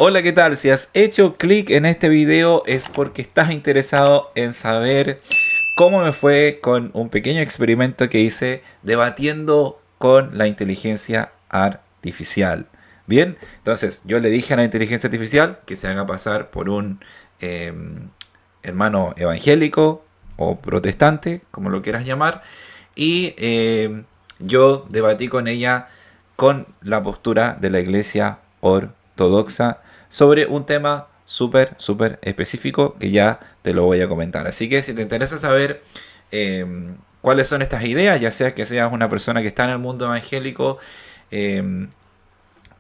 Hola, ¿qué tal? Si has hecho clic en este video es porque estás interesado en saber cómo me fue con un pequeño experimento que hice debatiendo con la inteligencia artificial. Bien, entonces yo le dije a la inteligencia artificial que se haga pasar por un eh, hermano evangélico o protestante, como lo quieras llamar, y yo debatí con ella con la postura de la iglesia ortodoxa sobre un tema súper específico que ya te lo voy a comentar. Así que si te interesa saber eh, cuáles son estas ideas, ya sea que seas una persona que está en el mundo evangélico, eh,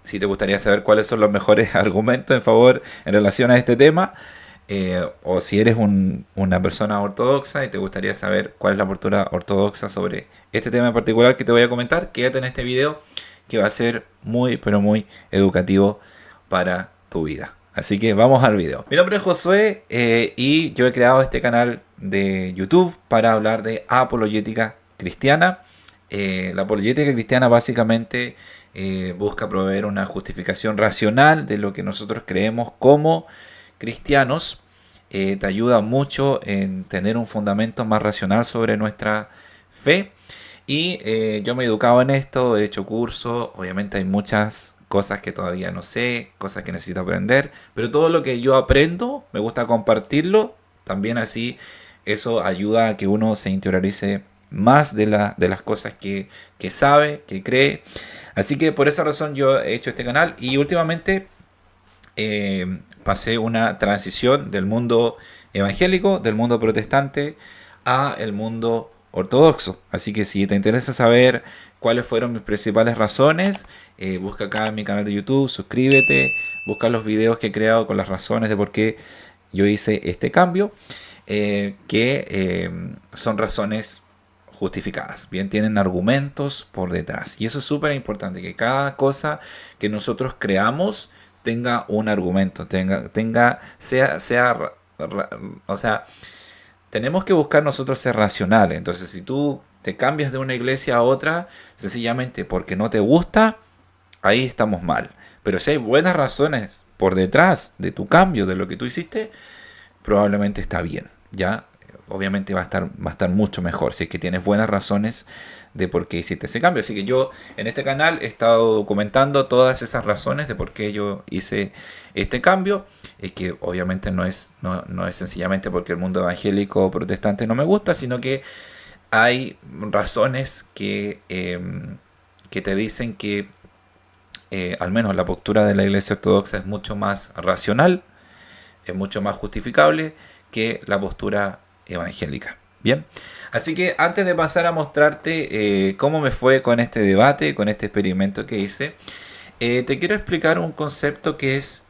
si te gustaría saber cuáles son los mejores argumentos en favor en relación a este tema, o si eres una persona ortodoxa y te gustaría saber cuál es la postura ortodoxa sobre este tema en particular que te voy a comentar, quédate en este video que va a ser muy, pero muy educativo para tu vida. Así que vamos al video. Mi nombre es Josué y yo he creado este canal de YouTube para hablar de apologética cristiana. La apologética cristiana básicamente busca proveer una justificación racional de lo que nosotros creemos como cristianos. Te ayuda mucho en tener un fundamento más racional sobre nuestra fe. Y yo me he educado en esto, he hecho cursos, obviamente hay muchas cosas que todavía no sé, cosas que necesito aprender, pero todo lo que yo aprendo me gusta compartirlo, también así eso ayuda a que uno se interiorice más de las cosas que sabe, que cree. Así que por esa razón yo he hecho este canal y últimamente pasé una transición del mundo evangélico, del mundo protestante, a el mundo ortodoxo. Así que si te interesa saber cuáles fueron mis principales razones, busca acá en mi canal de YouTube, suscríbete, busca los videos que he creado con las razones de por qué yo hice este cambio, que son razones justificadas, bien, tienen argumentos por detrás. Y eso es súper importante, que cada cosa que nosotros creamos tenga un argumento, o sea, tenemos que buscar nosotros ser racionales. Entonces, si tú te cambias de una iglesia a otra, sencillamente porque no te gusta, ahí estamos mal. Pero si hay buenas razones por detrás de tu cambio, de lo que tú hiciste, probablemente está bien, ¿ya? Obviamente va a estar mucho mejor si es que tienes buenas razones de por qué hiciste ese cambio. Así que yo en este canal he estado documentando todas esas razones de por qué yo hice este cambio, que obviamente no es sencillamente porque el mundo evangélico o protestante no me gusta, sino que hay razones que te dicen que al menos la postura de la iglesia ortodoxa es mucho más racional, es mucho más justificable que la postura evangélica. Bien, así que antes de pasar a mostrarte cómo me fue con este debate, con este experimento que hice, te quiero explicar un concepto que es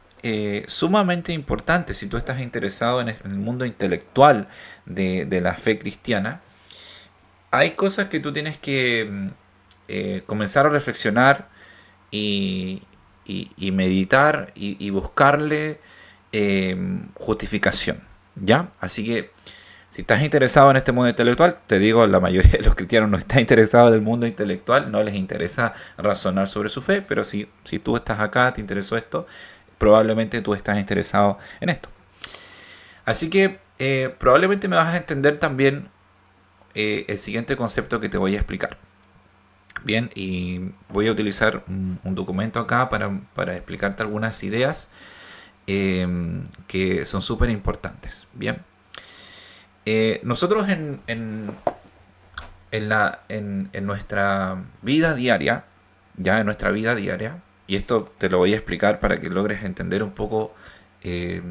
sumamente importante si tú estás interesado en el mundo intelectual de la fe cristiana. Hay cosas que tú tienes que comenzar a reflexionar y, y meditar y buscarle justificación, ¿ya? Así que si estás interesado en este mundo intelectual, te digo, la mayoría de los cristianos no está interesado en el mundo intelectual, no les interesa razonar sobre su fe, pero si tú estás acá, te interesó esto, probablemente tú estás interesado en esto. Así que probablemente me vas a entender también el siguiente concepto que te voy a explicar. Bien, y voy a utilizar un documento acá para explicarte algunas ideas que son súper importantes. Bien, nosotros en nuestra vida diaria, ya en nuestra vida diaria, y esto te lo voy a explicar para que logres entender un poco eh,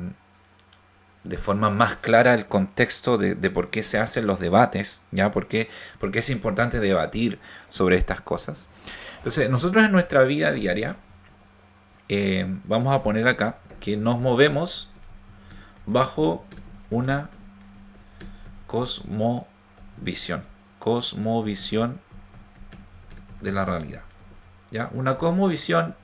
de forma más clara el contexto de por qué se hacen los debates, ¿ya? Por qué es importante debatir sobre estas cosas. Entonces, nosotros en nuestra vida diaria, vamos a poner acá que nos movemos bajo una cosmovisión. Cosmovisión de la realidad. ¿Ya? Una cosmovisión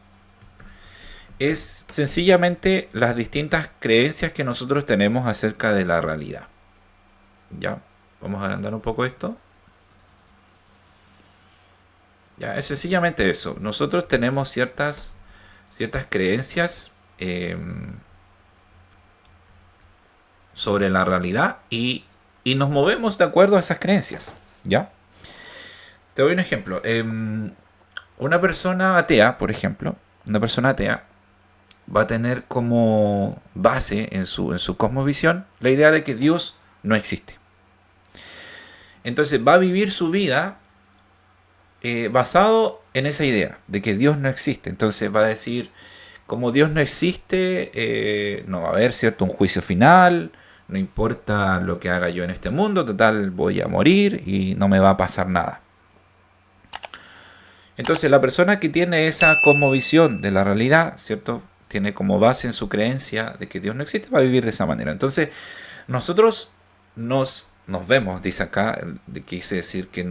es sencillamente las distintas creencias que nosotros tenemos acerca de la realidad. ¿Ya? Vamos a agrandar un poco esto. Ya, es sencillamente eso. Nosotros tenemos ciertas creencias sobre la realidad y nos movemos de acuerdo a esas creencias, ¿ya? Te doy un ejemplo. Una persona atea, por ejemplo, una persona atea va a tener como base en su cosmovisión la idea de que Dios no existe. Entonces va a vivir su vida basado en esa idea de que Dios no existe. Entonces va a decir, como Dios no existe, no va a haber, ¿cierto?, un juicio final, no importa lo que haga yo en este mundo, total voy a morir y no me va a pasar nada. Entonces la persona que tiene esa cosmovisión de la realidad, ¿cierto?, tiene como base en su creencia de que Dios no existe, va a vivir de esa manera. Entonces nosotros nos vemos, dice acá, quise decir que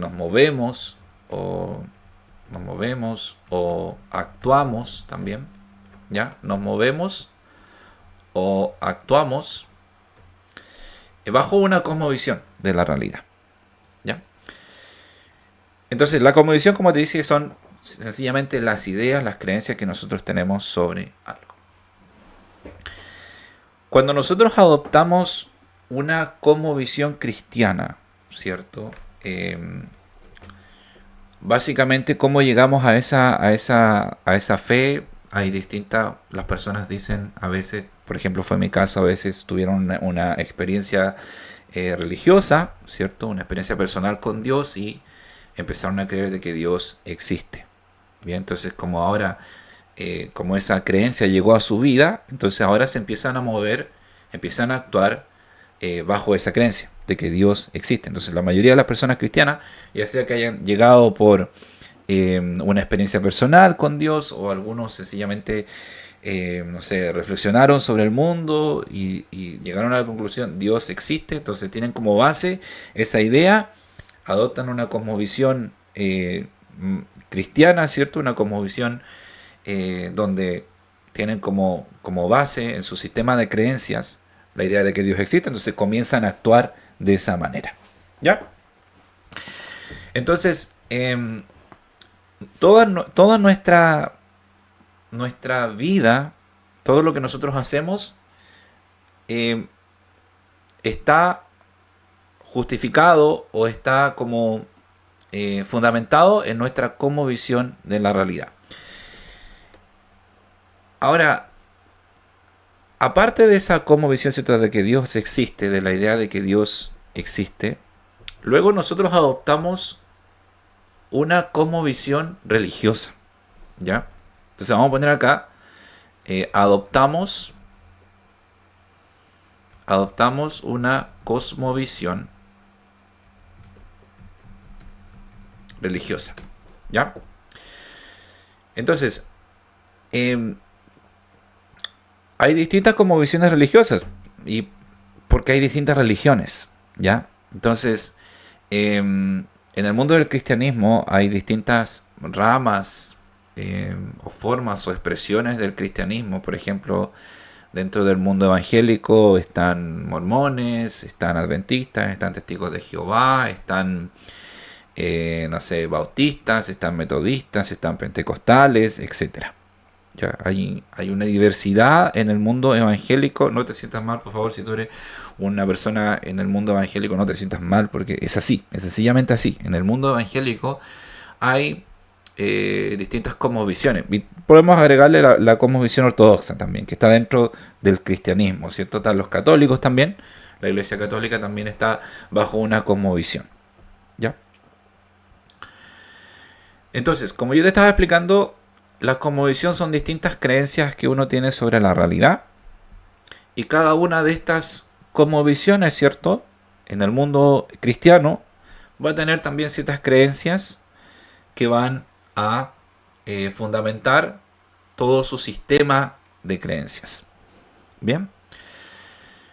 o nos movemos o actuamos también, ¿ya? Nos movemos o actuamos bajo una cosmovisión de la realidad, ¿ya? Entonces, la cosmovisión, como te dice, son sencillamente las ideas, las creencias que nosotros tenemos sobre algo. Cuando nosotros adoptamos una cosmovisión cristiana, ¿cierto? Básicamente, ¿cómo llegamos a esa fe? Hay distintas, las personas dicen a veces, por ejemplo, fue mi caso, a veces tuvieron una experiencia religiosa, ¿cierto? Una experiencia personal con Dios y empezaron a creer de que Dios existe. Bien, entonces como ahora, como esa creencia llegó a su vida, entonces ahora se empiezan a mover, empiezan a actuar bajo esa creencia de que Dios existe. Entonces la mayoría de las personas cristianas, ya sea que hayan llegado por una experiencia personal con Dios o algunos sencillamente, no sé, reflexionaron sobre el mundo y llegaron a la conclusión, Dios existe, entonces tienen como base esa idea, adoptan una cosmovisión cristiana, ¿cierto? Una cosmovisión donde tienen como base en su sistema de creencias la idea de que Dios existe, entonces comienzan a actuar de esa manera. ¿Ya? Entonces, toda nuestra vida, todo lo que nosotros hacemos, está justificado o está como fundamentado en nuestra cosmovisión de la realidad. Ahora, aparte de esa cosmovisión, ¿cierto?, de que Dios existe, de la idea de que Dios existe, luego nosotros adoptamos una cosmovisión religiosa, ¿ya? Entonces vamos a poner acá, adoptamos una cosmovisión religiosa, ¿ya? Entonces, hay distintas cosmovisiones religiosas y porque hay distintas religiones, ¿ya? Entonces, en el mundo del cristianismo hay distintas ramas o formas o expresiones del cristianismo. Por ejemplo, dentro del mundo evangélico están mormones, están adventistas, están testigos de Jehová, están, no sé, bautistas, están metodistas, están pentecostales, etcétera. Ya, hay una diversidad en el mundo evangélico. No te sientas mal, por favor, si tú eres una persona en el mundo evangélico, no te sientas mal, porque es así, es sencillamente así. En el mundo evangélico hay distintas cosmovisiones. Y podemos agregarle la cosmovisión ortodoxa también, que está dentro del cristianismo, ¿cierto? Están los católicos también. La Iglesia Católica también está bajo una cosmovisión, ¿ya? Entonces, como yo te estaba explicando, la cosmovisión son distintas creencias que uno tiene sobre la realidad. Y cada una de estas cosmovisiones, ¿cierto?, en el mundo cristiano, va a tener también ciertas creencias que van a fundamentar todo su sistema de creencias. Bien.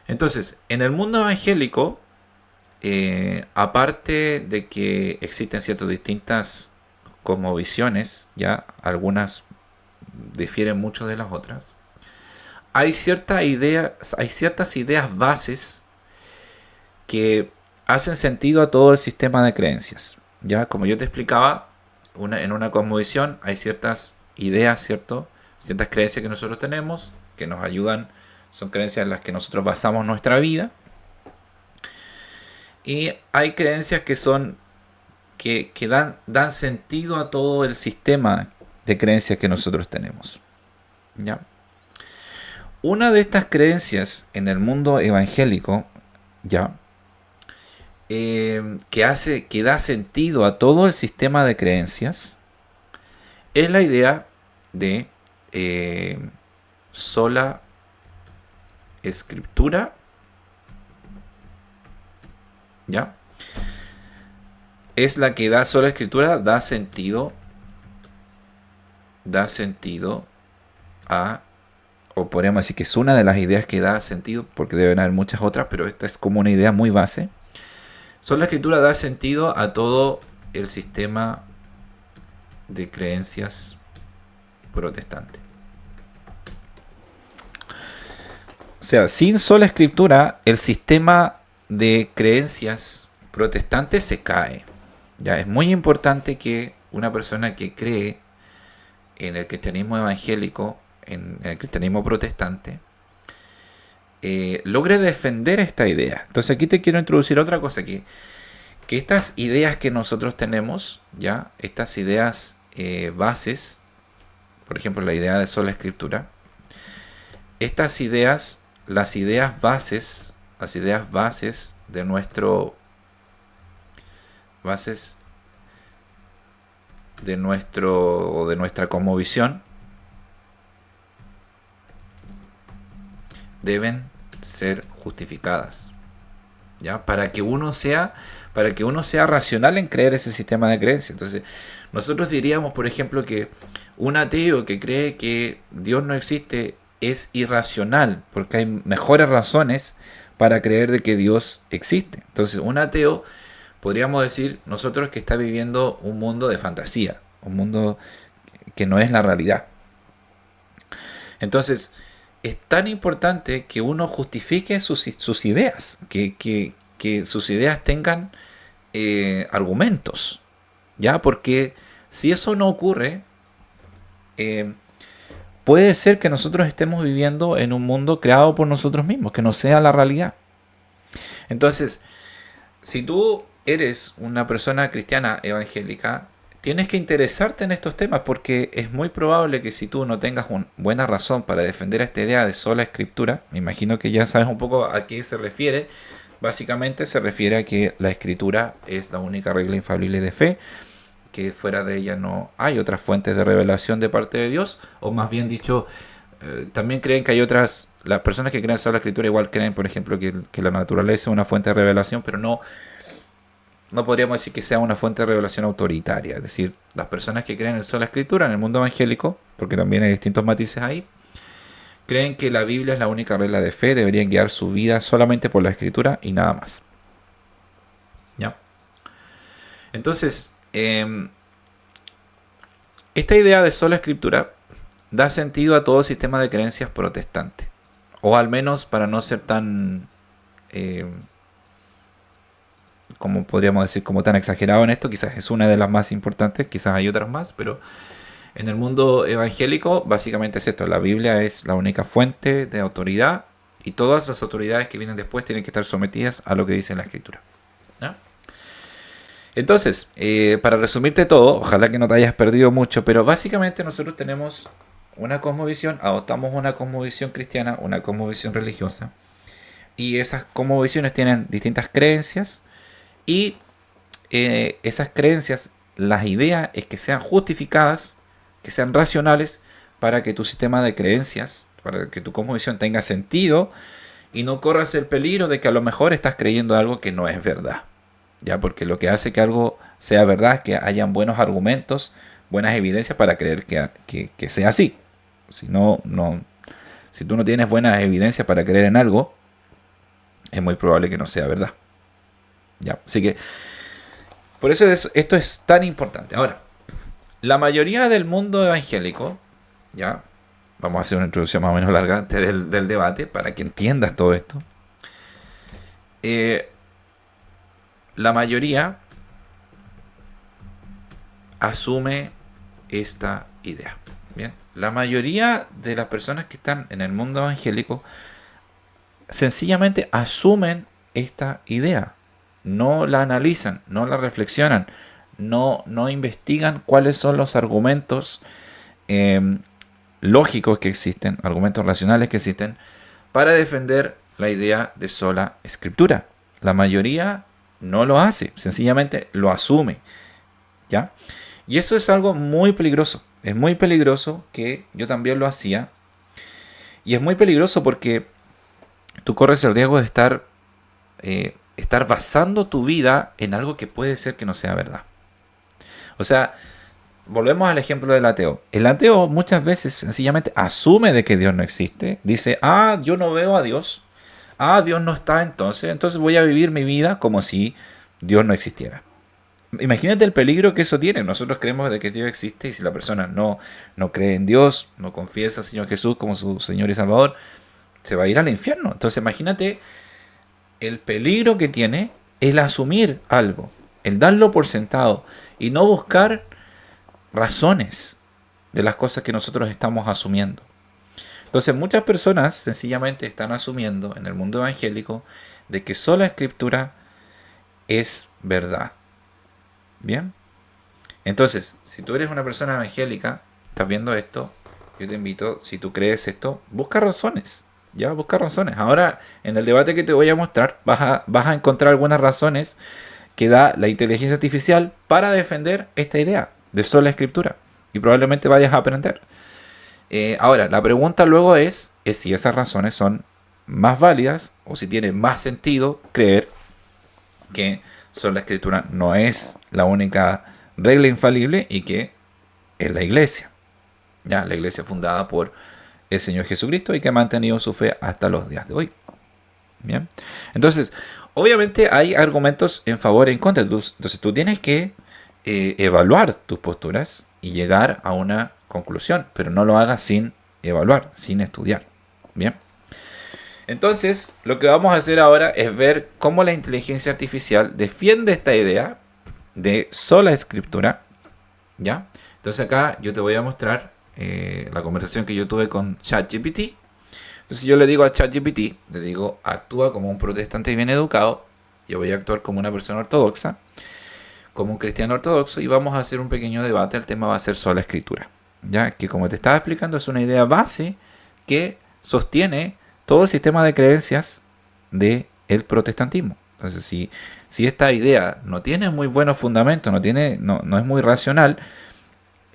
Entonces, en el mundo evangélico, aparte de que existen ciertas distintas cosmovisiones, ya algunas difieren mucho de las otras, hay ciertas ideas bases que hacen sentido a todo el sistema de creencias. Ya, como yo te explicaba, en una cosmovisión hay ciertas ideas, ¿cierto? Ciertas creencias que nosotros tenemos que nos ayudan, son creencias en las que nosotros basamos nuestra vida. Y hay creencias que son que dan sentido a todo el sistema de creencias que nosotros tenemos. ¿Ya? Una de estas creencias en el mundo evangélico, ¿ya? Que da sentido a todo el sistema de creencias, es la idea de sola escritura, ¿ya? Es la que da sola escritura, da sentido a, o podríamos decir que es una de las ideas que da sentido, porque deben haber muchas otras, pero esta es como una idea muy base. Sola escritura da sentido a todo el sistema de creencias protestante. O sea, sin sola escritura, el sistema de creencias protestante se cae. Ya es muy importante que una persona que cree en el cristianismo evangélico, en el cristianismo protestante, logre defender esta idea. Entonces aquí te quiero introducir otra cosa, que estas ideas que nosotros tenemos, ya estas ideas bases, por ejemplo la idea de sola escritura, estas ideas, las ideas bases de nuestro o de nuestra cosmovisión deben ser justificadas, ¿ya? Para que uno sea racional en creer ese sistema de creencias. Entonces, nosotros diríamos, por ejemplo, que un ateo que cree que Dios no existe es irracional, porque hay mejores razones para creer de que Dios existe. Entonces, un ateo, podríamos decir nosotros, que está viviendo un mundo de fantasía, un mundo que no es la realidad. Entonces, es tan importante que uno justifique sus ideas, que sus ideas tengan argumentos, ¿ya? Porque si eso no ocurre, puede ser que nosotros estemos viviendo en un mundo creado por nosotros mismos, que no sea la realidad. Entonces, si tú eres una persona cristiana evangélica, tienes que interesarte en estos temas, porque es muy probable que si tú no tengas una buena razón para defender esta idea de sola escritura, me imagino que ya sabes un poco a qué se refiere. Básicamente se refiere a que la escritura es la única regla infalible de fe, que fuera de ella no hay otras fuentes de revelación de parte de Dios, o más bien dicho, también creen que hay otras. Las personas que creen sola escritura igual creen, por ejemplo, que la naturaleza es una fuente de revelación, pero no podríamos decir que sea una fuente de revelación autoritaria. Es decir, las personas que creen en sola escritura en el mundo evangélico, porque también hay distintos matices ahí, creen que la Biblia es la única regla de fe, deberían guiar su vida solamente por la escritura y nada más. ¿Ya? Entonces, esta idea de sola escritura da sentido a todo el sistema de creencias protestante. O al menos, para no ser tan, como podríamos decir, como tan exagerado en esto, quizás es una de las más importantes, quizás hay otras más, pero en el mundo evangélico básicamente es esto: la Biblia es la única fuente de autoridad y todas las autoridades que vienen después tienen que estar sometidas a lo que dice la escritura. ¿Ya? Entonces, para resumirte todo, ojalá que no te hayas perdido mucho, pero básicamente nosotros tenemos una cosmovisión, adoptamos una cosmovisión cristiana, una cosmovisión religiosa, y esas cosmovisiones tienen distintas creencias, y esas creencias, las ideas es que sean justificadas, que sean racionales, para que tu sistema de creencias, para que tu cosmovisión tenga sentido y no corras el peligro de que a lo mejor estás creyendo algo que no es verdad. Ya, porque lo que hace que algo sea verdad es que hayan buenos argumentos, buenas evidencias para creer que sea así. Si si tú no tienes buenas evidencias para creer en algo, es muy probable que no sea verdad. Ya, así que por eso esto es tan importante. Ahora, la mayoría del mundo evangélico, ya, vamos a hacer una introducción más o menos larga del debate para que entiendas todo esto. La mayoría asume esta idea. Bien. la mayoría de las personas que están en el mundo evangélico sencillamente asumen esta idea, no la analizan, no la reflexionan, no investigan cuáles son los argumentos eh, lógicos que existen, argumentos racionales que existen para defender la idea de sola escritura. La mayoría no lo hace, sencillamente lo asume, ¿ya? Y eso es algo muy peligroso. Es muy peligroso, que yo también lo hacía. Y es muy peligroso porque tú corres el riesgo de estar basando tu vida en algo que puede ser que no sea verdad. O sea, volvemos al ejemplo del ateo. El ateo muchas veces sencillamente asume de que Dios no existe. Dice, yo no veo a Dios. Dios no está entonces voy a vivir mi vida como si Dios no existiera. Imagínate el peligro que eso tiene. Nosotros creemos de que Dios existe, y si la persona no cree en Dios, no confiesa al Señor Jesús como su Señor y Salvador, se va a ir al infierno. Entonces imagínate el peligro que tiene el asumir algo, el darlo por sentado y no buscar razones de las cosas que nosotros estamos asumiendo. Entonces muchas personas sencillamente están asumiendo en el mundo evangélico de que sola escritura es verdad. Bien. Entonces, si tú eres una persona evangélica, estás viendo esto, yo te invito, si tú crees esto, busca razones. Ya, busca razones. Ahora, en el debate que te voy a mostrar, vas a encontrar algunas razones que da la inteligencia artificial para defender esta idea de sola escritura. Y probablemente vayas a aprender. Ahora, la pregunta luego es si esas razones son más válidas o si tiene más sentido creer que sola escritura no es la única regla infalible y que es la iglesia. ¿Ya? La iglesia fundada por el Señor Jesucristo y que ha mantenido su fe hasta los días de hoy. Bien. Entonces, obviamente hay argumentos en favor y en contra. Entonces tú tienes que evaluar tus posturas y llegar a una conclusión, pero no lo hagas sin evaluar, sin estudiar. Bien. Entonces, lo que vamos a hacer ahora es ver cómo la inteligencia artificial defiende esta idea de sola escritura. ¿Ya? Entonces acá yo te voy a mostrar la conversación que yo tuve con ChatGPT. Entonces yo le digo a ChatGPT, le digo, actúa como un protestante bien educado, yo voy a actuar como una persona ortodoxa, como un cristiano ortodoxo, y vamos a hacer un pequeño debate. El tema va a ser sola escritura, ya que, como te estaba explicando, es una idea base que sostiene todo el sistema de creencias del protestantismo. Entonces, si esta idea no tiene muy buenos fundamentos, no es muy racional,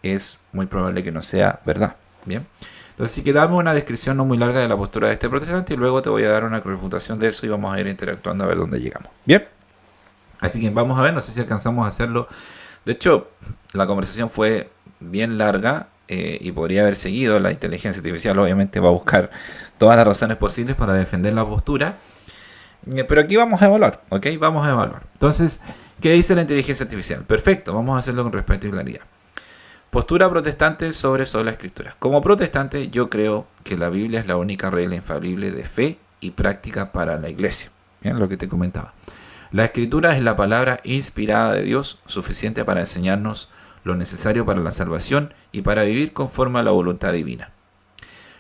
es muy probable que no sea verdad. Bien. Entonces, sí que dame una descripción no muy larga de la postura de este protestante y luego te voy a dar una refutación de eso y vamos a ir interactuando a ver dónde llegamos. Bien. Así que vamos a ver, no sé si alcanzamos a hacerlo. De hecho, la conversación fue bien larga y podría haber seguido. La inteligencia artificial obviamente va a buscar todas las razones posibles para defender la postura. Pero aquí vamos a evaluar, ¿ok? Vamos a evaluar. Entonces, ¿qué dice la inteligencia artificial? Perfecto, vamos a hacerlo con respeto y claridad. Postura protestante sobre sola escritura. Como protestante, yo creo que la Biblia es la única regla infalible de fe y práctica para la iglesia. Bien, lo que te comentaba. La escritura es la palabra inspirada de Dios, suficiente para enseñarnos lo necesario para la salvación y para vivir conforme a la voluntad divina.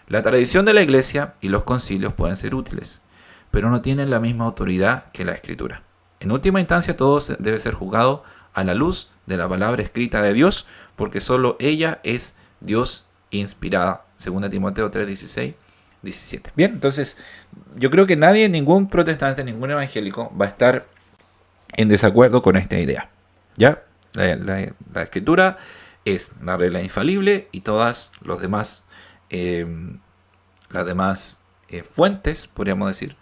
La tradición de la iglesia y los concilios pueden ser útiles, pero no tienen la misma autoridad que la escritura. En última instancia, todo debe ser juzgado a la luz de la palabra escrita de Dios, porque solo ella es Dios inspirada. 2 Timoteo 3, 16, 17. Bien, entonces yo creo que nadie, ningún protestante, ningún evangélico va a estar en desacuerdo con esta idea. ¿Ya? La escritura es la regla infalible y todas las demás fuentes, podríamos decir,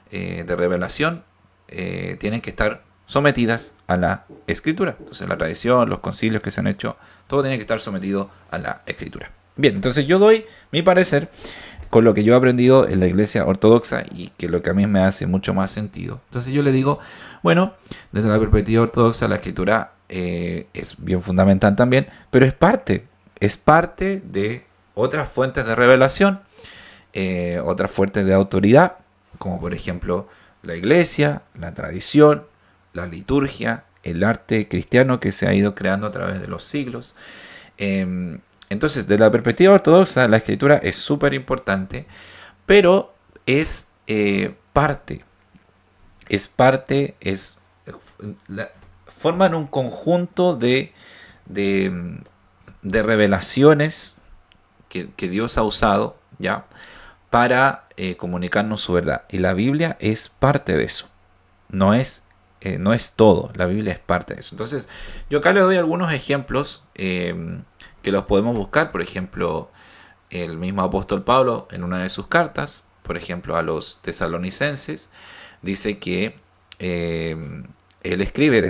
de revelación tienen que estar sometidas a la escritura. Entonces la tradición, los concilios que se han hecho, todo tiene que estar sometido a la escritura. Bien, entonces yo doy mi parecer con lo que yo he aprendido en la iglesia ortodoxa y que lo que a mí me hace mucho más sentido. Entonces yo le digo, bueno, desde la perspectiva ortodoxa la escritura es bien fundamental también, pero es parte de otras fuentes de revelación, otras fuentes de autoridad, como por ejemplo la iglesia, la tradición, la liturgia, el arte cristiano que se ha ido creando a través de los siglos, Entonces, desde la perspectiva ortodoxa, la escritura es súper importante, pero es parte. Es parte, forman un conjunto de, de revelaciones que Dios ha usado, ¿ya? Para comunicarnos su verdad. Y la Biblia es parte de eso. No es todo. La Biblia es parte de eso. Entonces, yo acá le doy algunos ejemplos que los podemos buscar. Por ejemplo, el mismo apóstol Pablo en una de sus cartas, por ejemplo, a los tesalonicenses, dice que él escribe,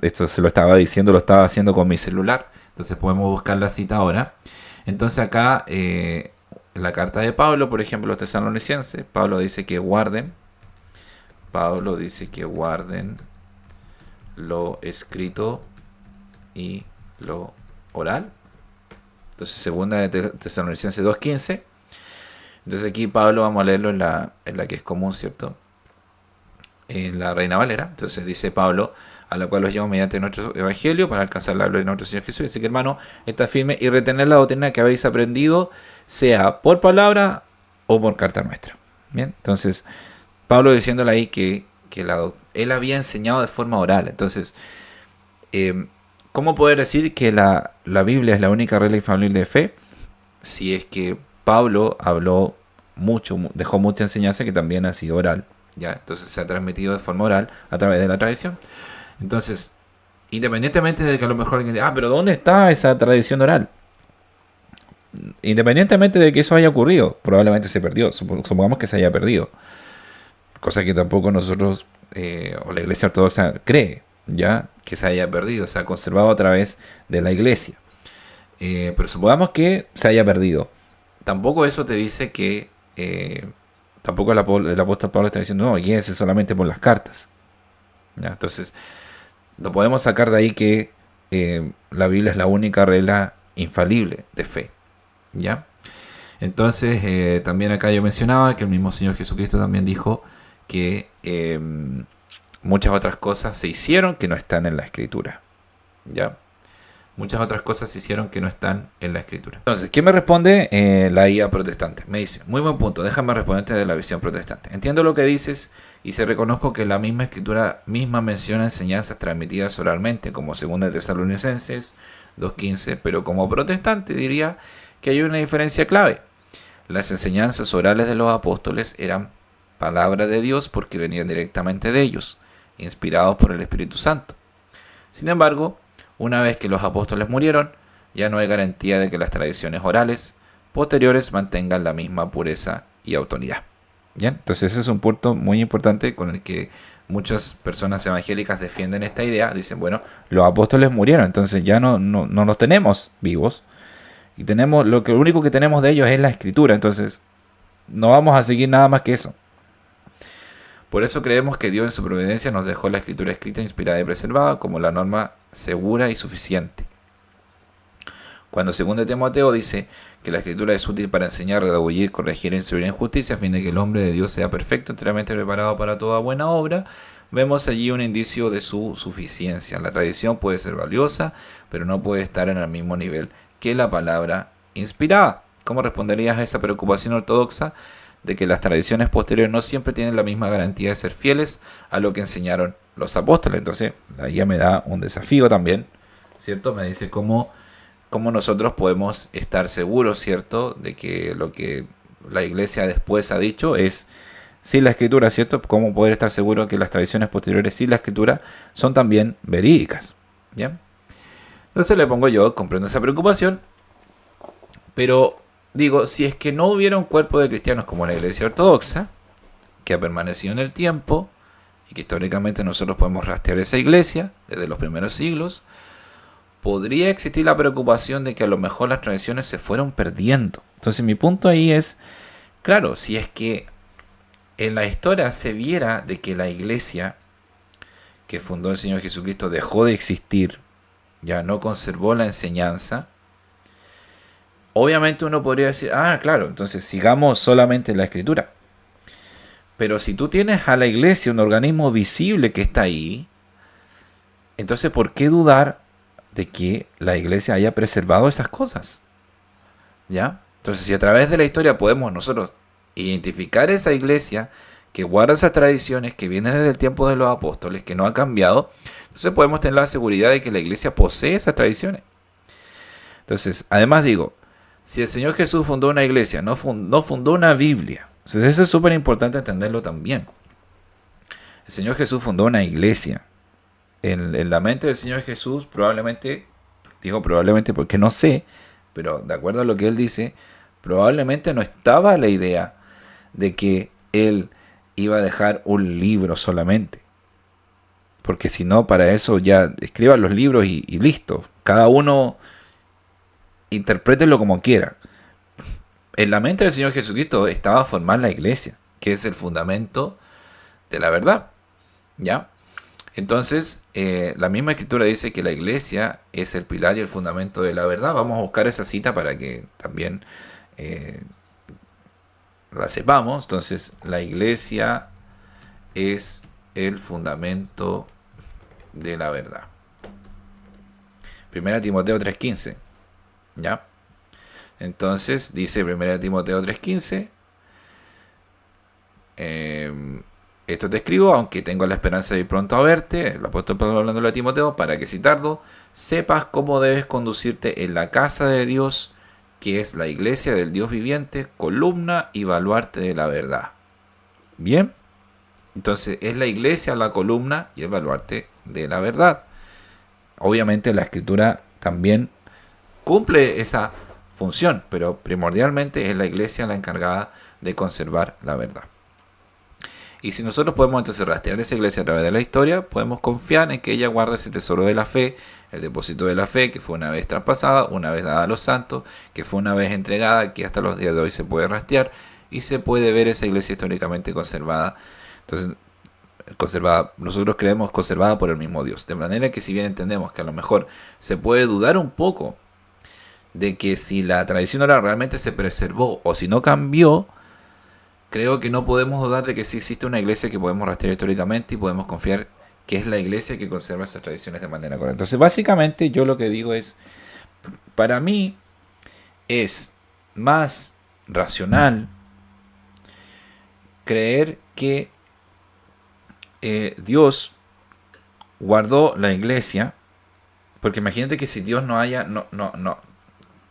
esto se lo estaba diciendo, lo estaba haciendo con mi celular, entonces podemos buscar la cita ahora. Entonces acá, en la carta de Pablo, por ejemplo, los tesalonicenses, Pablo dice que guarden lo escrito y lo oral. Entonces, segunda de Tesalonicenses 2:15. Entonces aquí Pablo, vamos a leerlo en la que es común, ¿cierto? En la Reina Valera. Entonces dice Pablo, a la cual los llamo mediante nuestro evangelio para alcanzar la gloria de nuestro Señor Jesús. Así que, hermano, está firme y retener la doctrina que habéis aprendido, sea por palabra o por carta nuestra. Bien, entonces Pablo diciéndole ahí que él había enseñado de forma oral. Entonces, ¿cómo poder decir que la Biblia es la única regla infalible de fe? Si es que Pablo habló mucho, dejó mucha enseñanza que también ha sido oral, ¿ya? Entonces se ha transmitido de forma oral a través de la tradición. Entonces, independientemente de que a lo mejor alguien diga, pero ¿dónde está esa tradición oral? Independientemente de que eso haya ocurrido, probablemente se perdió, supongamos que se haya perdido, cosa que tampoco nosotros o la Iglesia Ortodoxa cree, ya que se haya perdido, se ha conservado a través de la Iglesia. Pero supongamos que se haya perdido. Tampoco eso te dice que tampoco el apóstol Pablo está diciendo, no, guíense solamente por las cartas, ¿ya? Entonces, no podemos sacar de ahí que la Biblia es la única regla infalible de fe, ¿ya? Entonces, también acá yo mencionaba que el mismo Señor Jesucristo también dijo que muchas otras cosas se hicieron que no están en la Escritura, ¿ya? Muchas otras cosas se hicieron que no están en la Escritura. Entonces, ¿qué me responde la IA protestante? Me dice, muy buen punto, déjame responderte de la visión protestante. Entiendo lo que dices y se reconozco que la misma Escritura misma menciona enseñanzas transmitidas oralmente, como 2 Tesalonicenses 2:15, pero como protestante diría que hay una diferencia clave. Las enseñanzas orales de los apóstoles eran palabra de Dios porque venían directamente de ellos, inspirados por el Espíritu Santo. Sin embargo, una vez que los apóstoles murieron, ya no hay garantía de que las tradiciones orales posteriores mantengan la misma pureza y autoridad. ¿Bien? Entonces ese es un punto muy importante con el que muchas personas evangélicas defienden esta idea. Dicen, bueno, los apóstoles murieron, entonces ya no los tenemos vivos. Y tenemos lo único que tenemos de ellos es la Escritura, entonces no vamos a seguir nada más que eso. Por eso creemos que Dios en su providencia nos dejó la Escritura escrita, inspirada y preservada como la norma segura y suficiente. Cuando 2 Timoteo dice que la Escritura es útil para enseñar, redarguir, corregir e instruir en justicia, a fin de que el hombre de Dios sea perfecto, enteramente preparado para toda buena obra, vemos allí un indicio de su suficiencia. La tradición puede ser valiosa, pero no puede estar en el mismo nivel que la palabra inspirada. ¿Cómo responderías a esa preocupación ortodoxa de que las tradiciones posteriores no siempre tienen la misma garantía de ser fieles a lo que enseñaron los apóstoles? Entonces, la guía me da un desafío también, ¿cierto? Me dice cómo nosotros podemos estar seguros, ¿cierto?, de que lo que la iglesia después ha dicho es sin la escritura, ¿cierto? ¿Cómo poder estar seguro que las tradiciones posteriores sin la escritura son también verídicas? ¿Bien? Entonces le pongo yo, comprendo esa preocupación, pero digo, si es que no hubiera un cuerpo de cristianos como la Iglesia Ortodoxa, que ha permanecido en el tiempo, y que históricamente nosotros podemos rastrear esa iglesia desde los primeros siglos, podría existir la preocupación de que a lo mejor las tradiciones se fueron perdiendo. Entonces mi punto ahí es, claro, si es que en la historia se viera de que la iglesia que fundó el Señor Jesucristo dejó de existir, ya no conservó la enseñanza, obviamente uno podría decir, claro, entonces sigamos solamente la escritura. Pero si tú tienes a la iglesia, un organismo visible que está ahí, entonces ¿por qué dudar de que la iglesia haya preservado esas cosas? ¿Ya? Entonces, si a través de la historia podemos nosotros identificar esa iglesia que guarda esas tradiciones, que viene desde el tiempo de los apóstoles, que no ha cambiado, entonces podemos tener la seguridad de que la iglesia posee esas tradiciones. Entonces, además digo, si el Señor Jesús fundó una iglesia, no fundó una Biblia. Entonces, eso es súper importante entenderlo también. El Señor Jesús fundó una iglesia. En la mente del Señor Jesús, probablemente, digo probablemente porque no sé, pero de acuerdo a lo que Él dice, probablemente no estaba la idea de que Él iba a dejar un libro solamente. Porque si no, para eso ya escriban los libros y listo. Cada uno interprételo como quiera. En la mente del Señor Jesucristo estaba formar la iglesia, que es el fundamento de la verdad. ¿Ya? Entonces, la misma escritura dice que la iglesia es el pilar y el fundamento de la verdad. Vamos a buscar esa cita para que también eh, la sepamos. Entonces, la iglesia es el fundamento de la verdad. Primera Timoteo 3:15. ¿Ya? Entonces, dice Primera Timoteo 3:15. Esto te escribo, aunque tengo la esperanza de ir pronto a verte, el apóstol Pablo hablando a Timoteo, para que si tardo, sepas cómo debes conducirte en la casa de Dios, que es la iglesia del Dios viviente, columna y baluarte de la verdad. Bien, entonces es la iglesia la columna y el baluarte de la verdad. Obviamente la escritura también cumple esa función, pero primordialmente es la iglesia la encargada de conservar la verdad. Y si nosotros podemos entonces rastrear esa iglesia a través de la historia, podemos confiar en que ella guarda ese tesoro de la fe, el depósito de la fe, que fue una vez traspasada, una vez dada a los santos, que fue una vez entregada, que hasta los días de hoy se puede rastrear y se puede ver esa iglesia históricamente conservada. Entonces, conservada, nosotros creemos conservada por el mismo Dios. De manera que si bien entendemos que a lo mejor se puede dudar un poco de que si la tradición oral realmente se preservó o si no cambió, creo que no podemos dudar de que sí existe una iglesia que podemos rastrear históricamente y podemos confiar que es la iglesia que conserva esas tradiciones de manera correcta. Entonces, básicamente, yo lo que digo es, para mí es más racional creer que Dios guardó la iglesia, porque imagínate que si Dios no haya,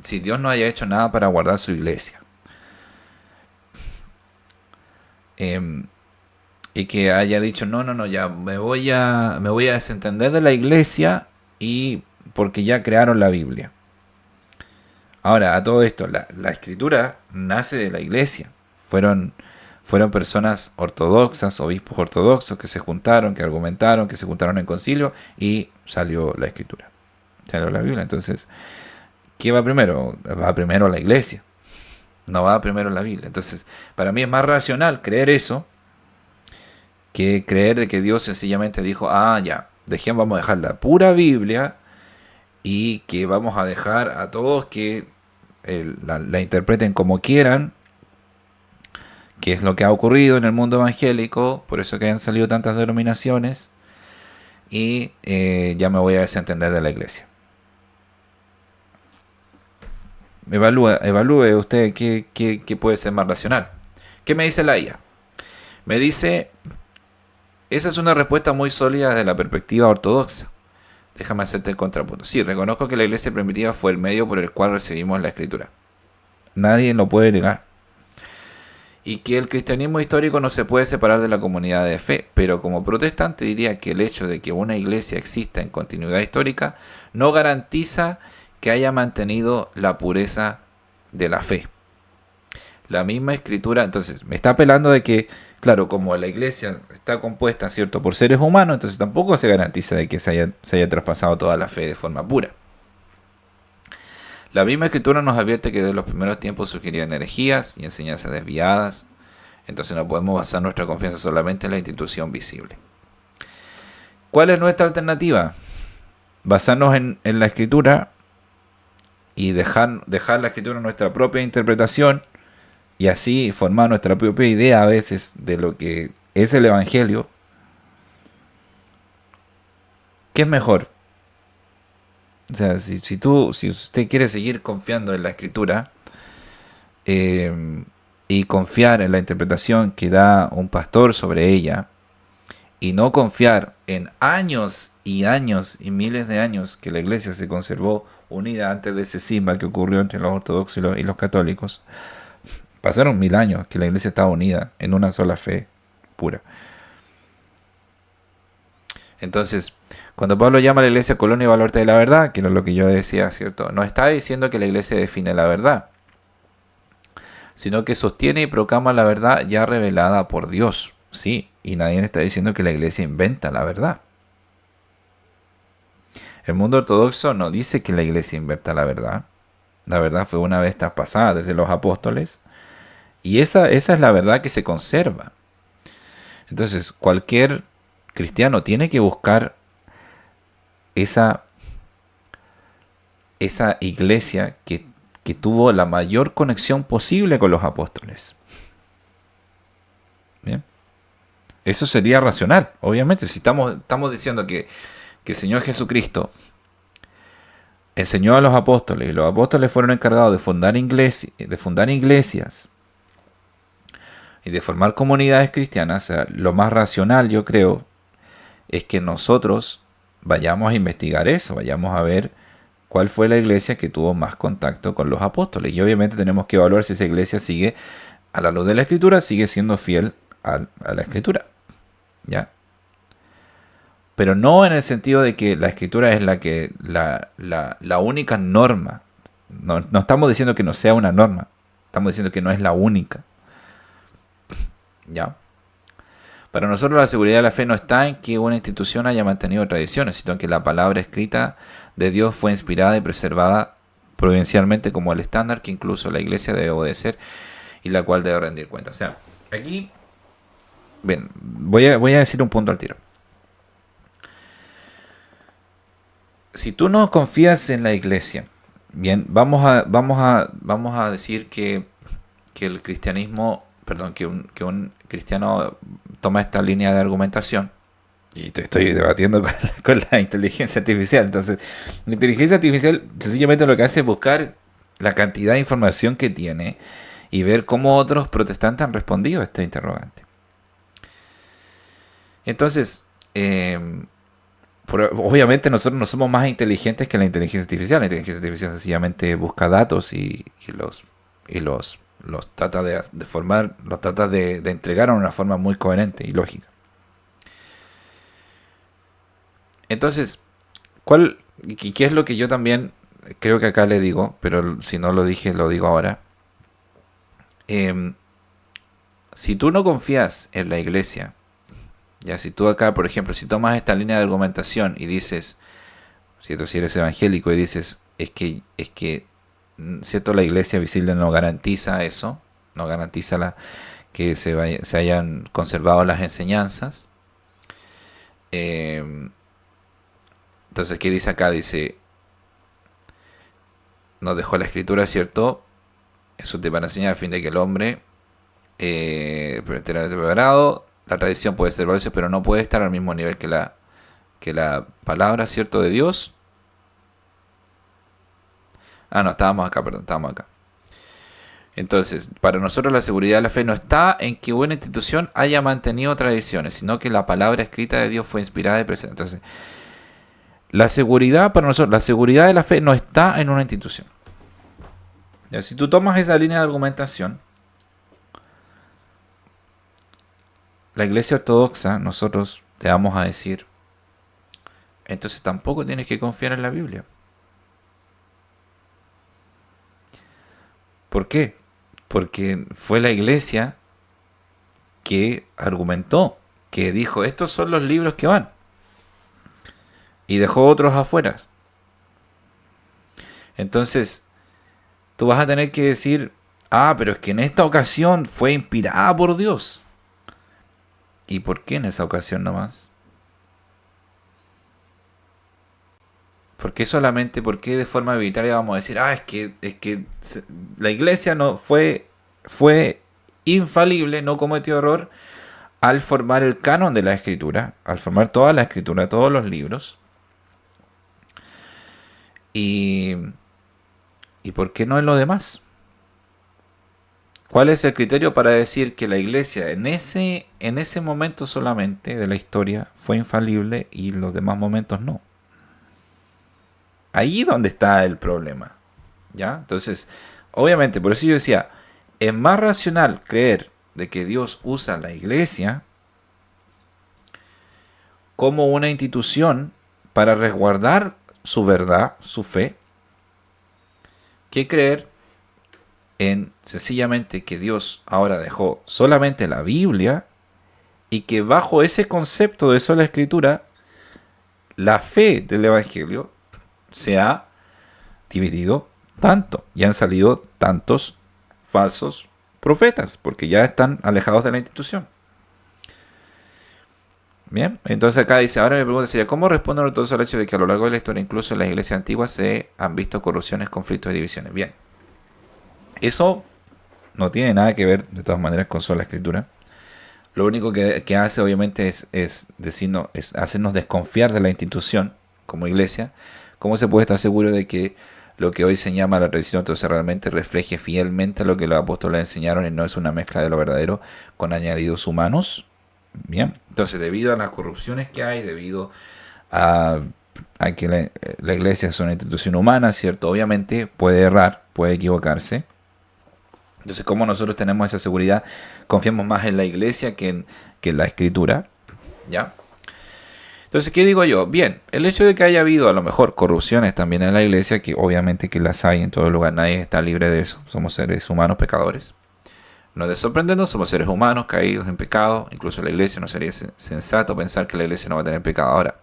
si Dios no haya hecho nada para guardar su iglesia, y que haya dicho no, ya me voy a desentender de la iglesia y porque ya crearon la Biblia. Ahora, a todo esto, la escritura nace de la iglesia. Fueron personas ortodoxas, obispos ortodoxos que se juntaron, que argumentaron, que se juntaron en concilio y salió la escritura. Salió la Biblia. Entonces, ¿qué va primero? Va primero la iglesia. No va primero la Biblia. Entonces, para mí es más racional creer eso que creer de que Dios sencillamente dijo, ya, vamos a dejar la pura Biblia y que vamos a dejar a todos que la interpreten como quieran, que es lo que ha ocurrido en el mundo evangélico, por eso que han salido tantas denominaciones, y ya me voy a desentender de la iglesia. Evalúe usted qué puede ser más racional. ¿Qué me dice la IA? Me dice, esa es una respuesta muy sólida desde la perspectiva ortodoxa. Déjame hacerte el contrapunto. Sí, reconozco que la iglesia primitiva fue el medio por el cual recibimos la escritura. Nadie lo puede negar. Y que el cristianismo histórico no se puede separar de la comunidad de fe, pero como protestante diría que el hecho de que una iglesia exista en continuidad histórica no garantiza que haya mantenido la pureza de la fe. La misma escritura, entonces, me está apelando de que, claro, como la iglesia está compuesta, ¿cierto?, por seres humanos, entonces tampoco se garantiza de que se haya traspasado toda la fe de forma pura. La misma escritura nos advierte que desde los primeros tiempos surgirían herejías y enseñanzas desviadas, entonces no podemos basar nuestra confianza solamente en la institución visible. ¿Cuál es nuestra alternativa? Basarnos en la escritura y dejar la escritura en nuestra propia interpretación y así formar nuestra propia idea a veces de lo que es el Evangelio. ¿Qué es mejor? O sea, si usted quiere seguir confiando en la escritura, eh, y confiar en la interpretación que da un pastor sobre ella, y no confiar en años y años y miles de años que la iglesia se conservó unida antes de ese cisma que ocurrió entre los ortodoxos y los católicos. Pasaron 1000 años que la iglesia estaba unida en una sola fe pura. Entonces, cuando Pablo llama a la iglesia colonia y baluarte de la verdad, que era lo que yo decía, ¿cierto? No está diciendo que la iglesia define la verdad, sino que sostiene y proclama la verdad ya revelada por Dios. Sí, y nadie está diciendo que la iglesia inventa la verdad. El mundo ortodoxo no dice que la iglesia inventa la verdad. La verdad fue una vez traspasada desde los apóstoles. Y esa es la verdad que se conserva. Entonces, cualquier cristiano tiene que buscar esa, esa iglesia que tuvo la mayor conexión posible con los apóstoles. ¿Bien? Eso sería racional, obviamente. Si estamos diciendo que el Señor Jesucristo enseñó a los apóstoles y los apóstoles fueron encargados de fundar iglesias y de formar comunidades cristianas, o sea, lo más racional, yo creo, es que nosotros vayamos a investigar eso, vayamos a ver cuál fue la iglesia que tuvo más contacto con los apóstoles. Y obviamente tenemos que evaluar si esa iglesia sigue, a la luz de la Escritura, sigue siendo fiel a la Escritura. ¿Ya? Pero no en el sentido de que la Escritura es la única norma. No estamos diciendo que no sea una norma, estamos diciendo que no es la única. ¿Ya? Para nosotros la seguridad de la fe no está en que una institución haya mantenido tradiciones, sino en que la palabra escrita de Dios fue inspirada y preservada providencialmente como el estándar que incluso la iglesia debe obedecer y la cual debe rendir cuenta. O sea, aquí, bien, voy a decir un punto al tiro. Si tú no confías en la iglesia, bien, vamos a decir que el cristianismo, perdón, que un cristiano toma esta línea de argumentación, y te estoy debatiendo con la inteligencia artificial. Entonces, la inteligencia artificial sencillamente lo que hace es buscar la cantidad de información que tiene y ver cómo otros protestantes han respondido a este interrogante. Entonces, obviamente nosotros no somos más inteligentes que la inteligencia artificial. La inteligencia artificial sencillamente busca datos y los trata de formar, los trata de entregar en una forma muy coherente y lógica. Entonces, ¿qué es lo que yo también creo que acá le digo? Pero si no lo dije, lo digo ahora. Si tú no confías en la iglesia, ya si tú acá, por ejemplo, si tomas esta línea de argumentación y dices, ¿cierto? Si eres evangélico y dices, es que ¿cierto? La iglesia visible no garantiza eso, no garantiza que se hayan conservado las enseñanzas. Entonces, ¿qué dice acá? Dice, nos dejó la escritura, ¿cierto? Eso te van a enseñar a fin de que el hombre enteramente preparado. La tradición puede ser valiosa, pero no puede estar al mismo nivel que la palabra, ¿cierto? De Dios. No, estábamos acá. Entonces, para nosotros la seguridad de la fe no está en que una institución haya mantenido tradiciones, sino que la palabra escrita de Dios fue inspirada y presente. Entonces, la seguridad para nosotros, la seguridad de la fe no está en una institución. Ya, si tú tomas esa línea de argumentación, la iglesia ortodoxa, nosotros te vamos a decir, entonces tampoco tienes que confiar en la Biblia. ¿Por qué? Porque fue la iglesia que argumentó, que dijo, estos son los libros que van, y dejó otros afuera. Entonces, tú vas a tener que decir, pero es que en esta ocasión fue inspirada por Dios. ¿Y por qué en esa ocasión nomás? ¿Por qué solamente, por qué de forma arbitraria vamos a decir, es que la iglesia no fue infalible, no cometió error al formar el canon de la escritura, al formar toda la escritura, todos los libros? ¿Y por qué no en lo demás? ¿Cuál es el criterio para decir que la iglesia en ese momento solamente de la historia fue infalible y los demás momentos no? Ahí es donde está el problema. ¿Ya? Entonces, obviamente, por eso yo decía, es más racional creer de que Dios usa la iglesia como una institución para resguardar su verdad, su fe, que creer en sencillamente que Dios ahora dejó solamente la Biblia y que bajo ese concepto de sola escritura, la fe del Evangelio se ha dividido tanto y han salido tantos falsos profetas porque ya están alejados de la institución. Bien, entonces acá dice, ahora me pregunta sería, ¿cómo responden entonces al hecho de que a lo largo de la historia, incluso en las iglesias antiguas, se han visto corrupciones, conflictos y divisiones? Bien, eso no tiene nada que ver de todas maneras con sola escritura. Lo único que hace obviamente es decirnos, es hacernos desconfiar de la institución como iglesia. ¿Cómo se puede estar seguro de que lo que hoy se llama la tradición entonces realmente refleje fielmente lo que los apóstoles enseñaron y no es una mezcla de lo verdadero con añadidos humanos? Bien, entonces debido a las corrupciones que hay, debido a, a que la iglesia es una institución humana, ¿cierto? Obviamente puede errar, puede equivocarse. Entonces, como nosotros tenemos esa seguridad, confiamos más en la iglesia que en la escritura, ¿ya? Entonces, ¿qué digo yo? Bien, el hecho de que haya habido a lo mejor corrupciones también en la iglesia, que obviamente que las hay en todo lugar, nadie está libre de eso, somos seres humanos pecadores. No es de sorprendernos, somos seres humanos caídos en pecado, incluso la iglesia no sería sensato pensar que la iglesia no va a tener pecado. Ahora,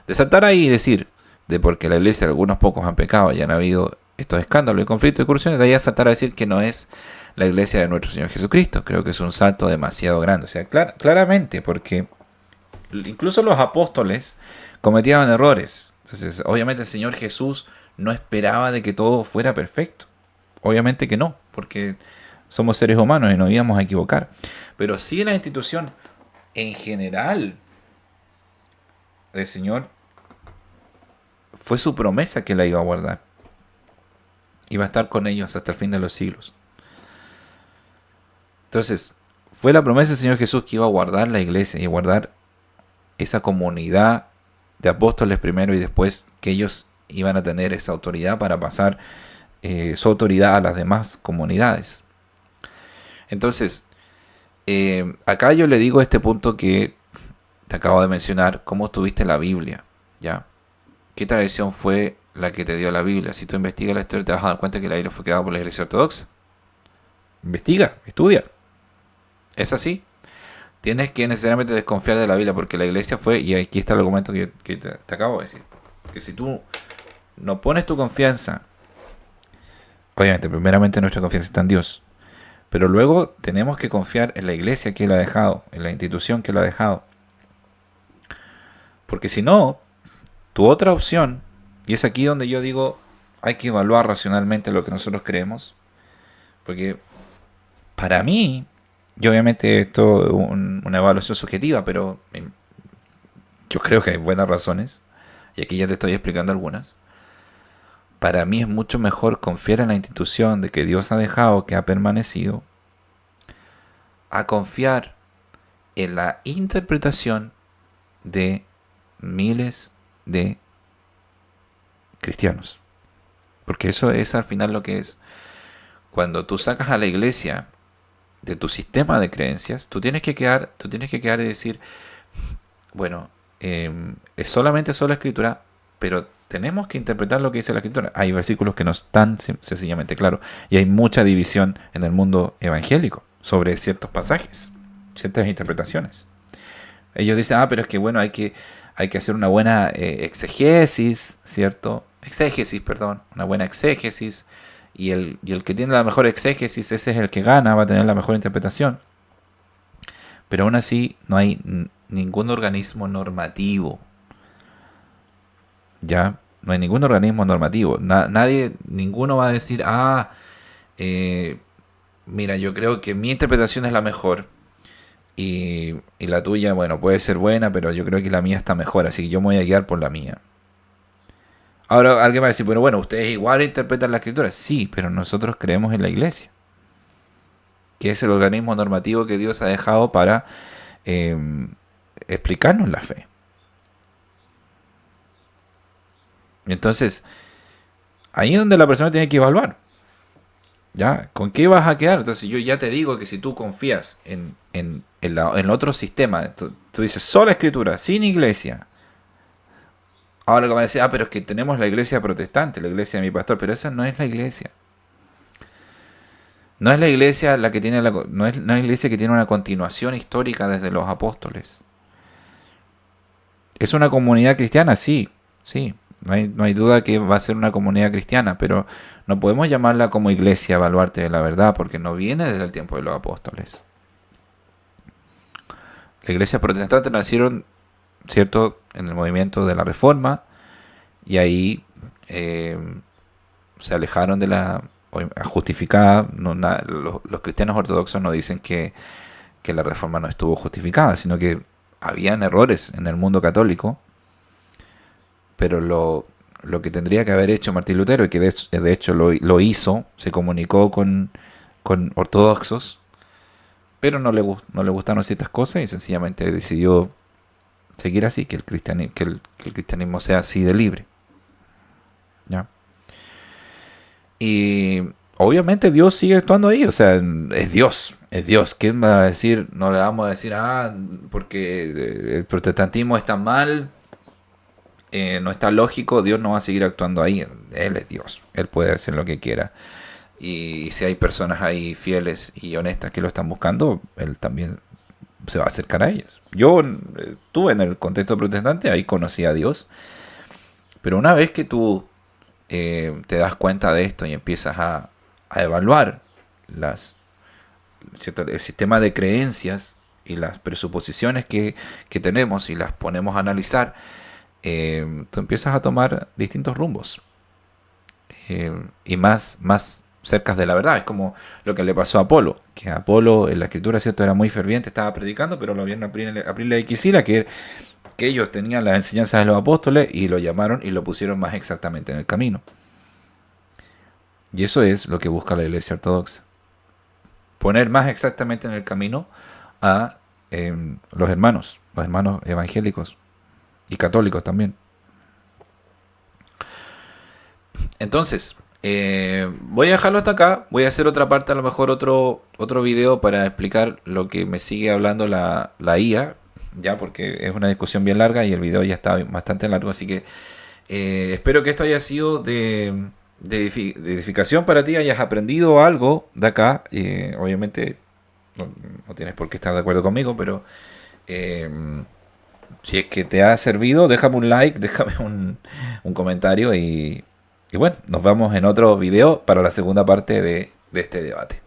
de saltar ahí y decir, de porque la iglesia algunos pocos han pecado y han habido estos escándalos y conflictos y corrupciones, de ahí a saltar a decir que no es la iglesia de nuestro Señor Jesucristo. Creo que es un salto demasiado grande. O sea, claramente, porque incluso los apóstoles cometían errores. Entonces, obviamente el Señor Jesús no esperaba de que todo fuera perfecto. Obviamente que no, porque somos seres humanos y nos íbamos a equivocar. Pero sí la institución en general del Señor fue su promesa que la iba a guardar. Iba a estar con ellos hasta el fin de los siglos. Entonces, fue la promesa del Señor Jesús que iba a guardar la iglesia y a guardar esa comunidad de apóstoles primero y después que ellos iban a tener esa autoridad para pasar su autoridad a las demás comunidades. Entonces, acá yo le digo este punto que te acabo de mencionar, cómo tuviste la Biblia, ¿ya? ¿Qué tradición fue la que te dio la Biblia? Si tú investigas la historia te vas a dar cuenta que la Biblia fue creada por la Iglesia Ortodoxa. Investiga, estudia. Es así. Tienes que necesariamente desconfiar de la Biblia porque la Iglesia fue, y aquí está el argumento que te acabo de decir, que si tú no pones tu confianza, obviamente, primeramente nuestra confianza está en Dios, pero luego tenemos que confiar en la Iglesia que la ha dejado, en la institución que la ha dejado. Porque si no, tu otra opción, y es aquí donde yo digo, hay que evaluar racionalmente lo que nosotros creemos, porque para mí, y obviamente esto es una evaluación subjetiva, pero yo creo que hay buenas razones, y aquí ya te estoy explicando algunas. Para mí es mucho mejor confiar en la institución de que Dios ha dejado, que ha permanecido, a confiar en la interpretación de miles de cristianos. Porque eso es al final lo que es. Cuando tú sacas a la iglesia de tu sistema de creencias, tú tienes que quedar y decir, bueno, es solamente sola escritura, pero tenemos que interpretar lo que dice la escritura. Hay versículos que no están sencillamente claros y hay mucha división en el mundo evangélico sobre ciertos pasajes, ciertas interpretaciones. Ellos dicen, pero es que bueno, hay que hacer una buena exegesis, ¿cierto? Exégesis, perdón, una buena exégesis. Y el que tiene la mejor exégesis, ese es el que gana, va a tener la mejor interpretación. Pero aún así no hay ningún organismo normativo. ¿Ya? No hay ningún organismo normativo. Nadie, ninguno va a decir, mira, yo creo que mi interpretación es la mejor. Y la tuya, bueno, puede ser buena, pero yo creo que la mía está mejor, así que yo me voy a guiar por la mía. Ahora alguien va a decir, bueno, ustedes igual interpretan la escritura. Sí, pero nosotros creemos en la iglesia. que es el organismo normativo que Dios ha dejado para eh, explicarnos la fe. Entonces, ahí es donde la persona tiene que evaluar. ¿Ya? ¿Con qué vas a quedar? Entonces yo ya te digo que si tú confías en el otro sistema, tú dices sola escritura, sin iglesia. Ahora como decir, pero es que tenemos la iglesia protestante, la iglesia de mi pastor, pero esa no es la iglesia. No es la iglesia la que tiene no es la iglesia que tiene una continuación histórica desde los apóstoles. Es una comunidad cristiana, sí, sí. No hay duda que va a ser una comunidad cristiana, pero no podemos llamarla como iglesia baluarte de la verdad, porque no viene desde el tiempo de los apóstoles. La iglesia protestante nacieron, ¿cierto?, en el movimiento de la Reforma, y ahí se alejaron de la justificada. Los cristianos ortodoxos no dicen que la Reforma no estuvo justificada, sino que habían errores en el mundo católico, pero lo que tendría que haber hecho Martín Lutero, y que de hecho lo hizo, se comunicó con ortodoxos, pero no le gustaron ciertas cosas y sencillamente decidió seguir así, que el cristianismo sea así de libre. ¿Ya? Y obviamente Dios sigue actuando ahí, o sea, es Dios, es Dios. ¿Quién va a decir? No le vamos a decir, porque el protestantismo está mal, no está lógico, Dios no va a seguir actuando ahí. Él es Dios, Él puede hacer lo que quiera. Y si hay personas ahí fieles y honestas que lo están buscando, Él también se va a acercar a ellos. Yo estuve en el contexto protestante, ahí conocí a Dios, pero una vez que tú te das cuenta de esto y empiezas a evaluar ¿cierto?, el sistema de creencias y las presuposiciones que tenemos y las ponemos a analizar, tú empiezas a tomar distintos rumbos y más cerca de la verdad. Es como lo que le pasó a Apolo, que Apolo en la escritura, ¿cierto?, era muy ferviente, estaba predicando, pero lo vieron Aprilia y Aquisila, que ellos tenían las enseñanzas de los apóstoles y lo llamaron y lo pusieron más exactamente en el camino. Y eso es lo que busca la iglesia ortodoxa. Poner más exactamente en el camino a los hermanos evangélicos y católicos también. Entonces, voy a dejarlo hasta acá. Voy a hacer otra parte, a lo mejor otro video para explicar lo que me sigue hablando la IA, ya, porque es una discusión bien larga y el video ya está bastante largo, así que espero que esto haya sido de edificación para ti, hayas aprendido algo de acá. Obviamente no tienes por qué estar de acuerdo conmigo, pero eh, si es que te ha servido, déjame un like, déjame un comentario y bueno, nos vemos en otro video para la segunda parte de este debate.